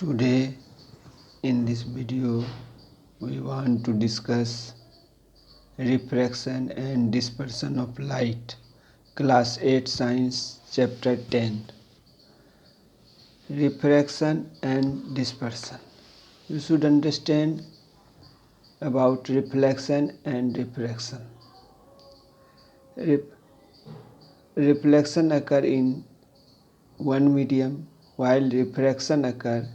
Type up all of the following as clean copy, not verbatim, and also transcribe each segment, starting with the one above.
Today in this video we want to discuss refraction and dispersion of light, class 8 science, chapter 10. Refraction and dispersion. You should understand about reflection and refraction. Reflection occur in one medium while refraction occur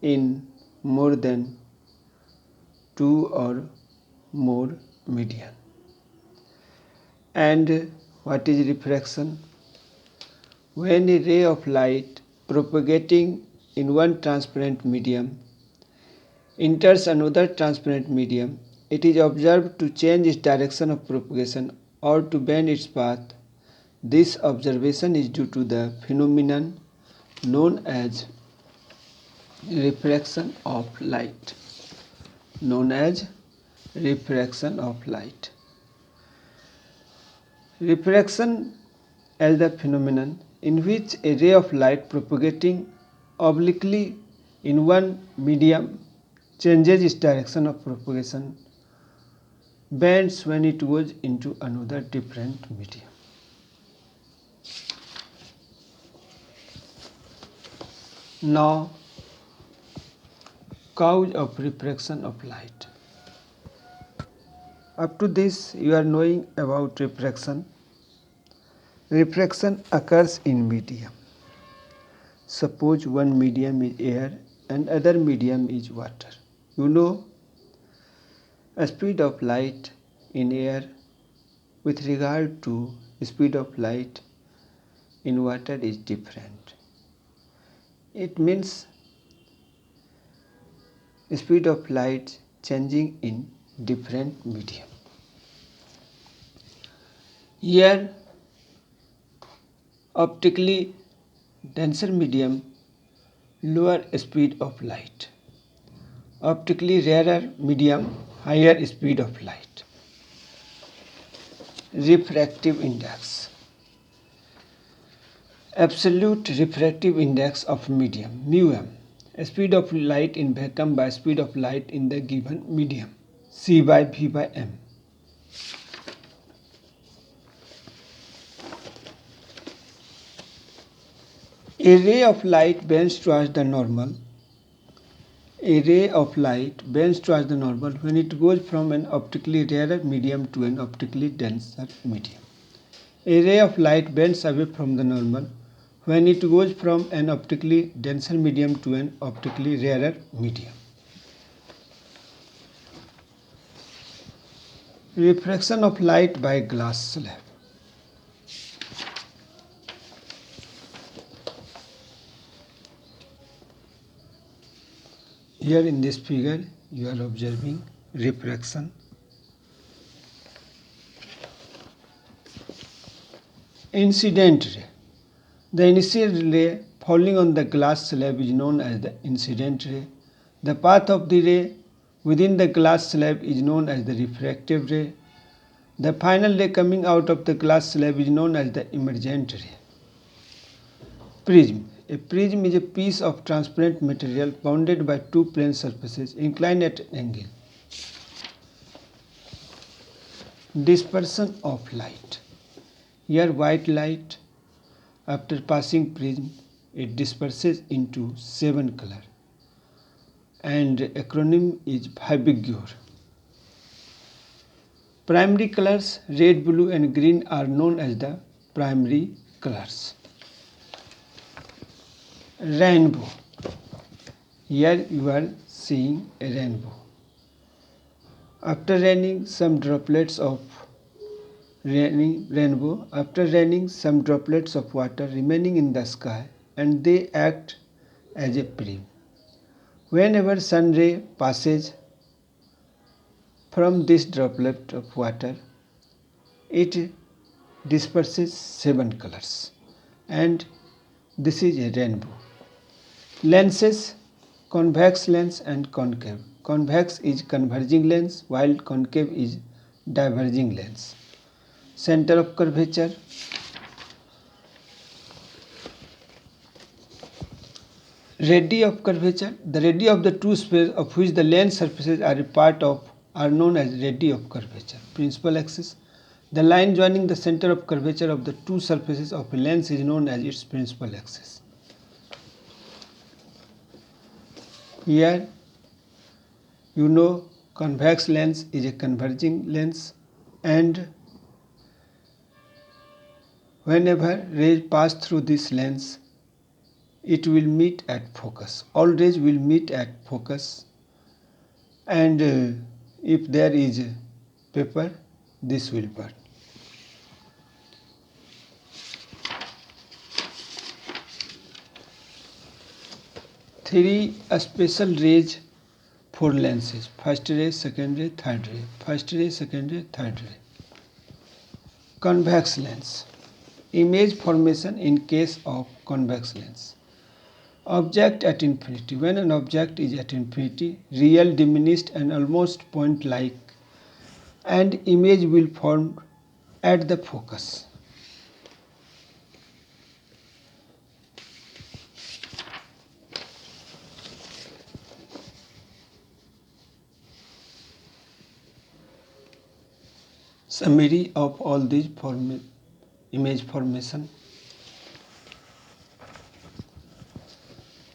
in more than two or more medium. And what is refraction? When a ray of light propagating in one transparent medium enters another transparent medium, it is observed to change its direction of propagation or to bend its path. This observation is due to the phenomenon known as refraction of light. Refraction is the phenomenon in which a ray of light propagating obliquely in one medium changes its direction of propagation, bends when it goes into another different medium. Now, cause of refraction of light. Up to this you are knowing about refraction. Refraction occurs in medium. Suppose one medium is air and other medium is water. You know, a speed of light in air with regard to speed of light in water is different. It means speed of light changing in different medium. Here, optically denser medium, lower speed of light. Optically rarer medium, higher speed of light. Refractive index. Absolute refractive index of medium, μm. Speed of light in vacuum by speed of light in the given medium, C by V by M. A ray of light bends towards the normal. When it goes from an optically rarer medium to an optically denser medium. A ray of light bends away from the normal when it goes from an optically denser medium to an optically rarer medium. Refraction of light by glass slab. Here in this figure you are observing refraction. Incident ray. The initial ray falling on the glass slab is known as the incident ray. The path of the ray within the glass slab is known as the refractive ray. The final ray coming out of the glass slab is known as the emergent ray. Prism. A prism is a piece of transparent material bounded by two plane surfaces inclined at an angle. Dispersion of light. Here white light, after passing prism, it disperses into 7 colors, and acronym is Fibgure. Primary colors red, blue and green are known as the primary colors. Rainbow. Here you are seeing a rainbow. After raining some droplets of water remaining in the sky, and they act as a prism. Whenever sun ray passes from this droplet of water, it disperses 7 colors, and this is a rainbow. Lenses, convex lens and concave. Convex is converging lens while concave is diverging lens. Center of curvature. Radii of curvature. The radii of the two spaces of which the lens surfaces are a part of are known as radii of curvature. Principal axis. The line joining the center of curvature of the two surfaces of a lens is known as its principal axis. Here you know convex lens is a converging lens, and whenever rays pass through this lens, it will meet at focus. All rays will meet at focus, and if there is paper, this will burn. Three special rays for lenses: first ray, second ray, third ray. First ray, second ray, third ray. Convex lens. Image formation in case of convex lens. Object at infinity. When an object is at infinity, real, diminished and almost point-like, and image will form at the focus. Summary of all these image formation.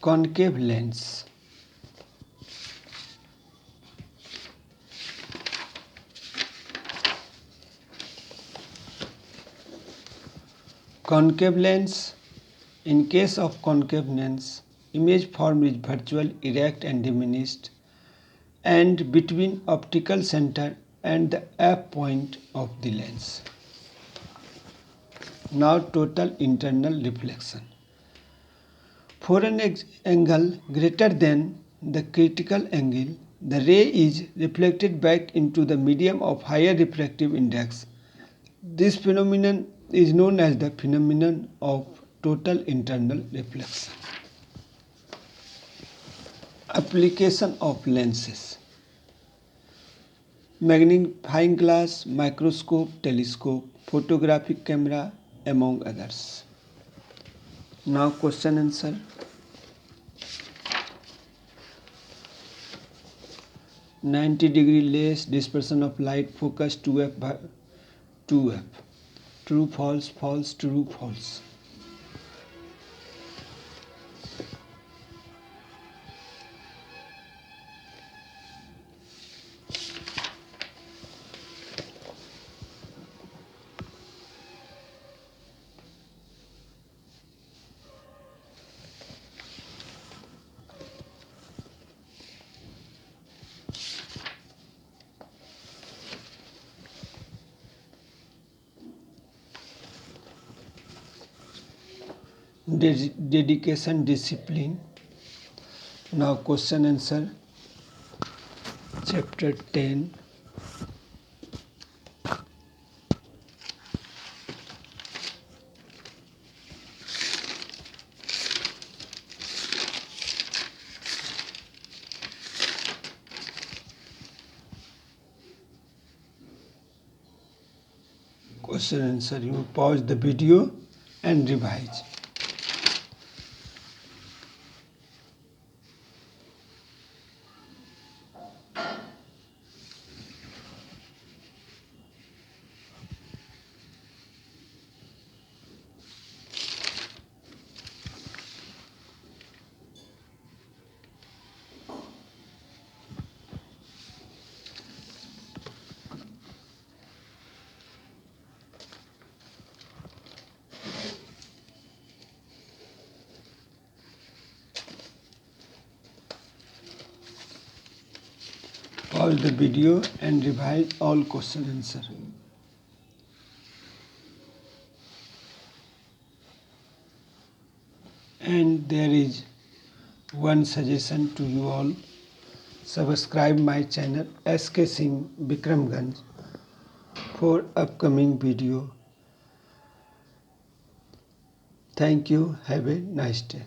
Concave lens. Concave lens. In case of concave lens, image form is virtual, erect and diminished, and between optical center and the F point of the lens. Now total internal reflection. For an angle greater than the critical angle, the ray is reflected back into the medium of higher refractive index. This phenomenon is known as the phenomenon of total internal reflection. Application of lenses. Magnifying glass, microscope, telescope, photographic camera, among others. Now question answer. "90° less dispersion of light, focus 2f by 2f. True, false, false, true, false." Dedication, discipline. Now question answer. Chapter 10. Question answer. You pause the video and revise. Pause the video and revise all question answer. And there is one suggestion to you all. Subscribe my channel SK Singh Bikramganj for upcoming video. Thank you. Have a nice day.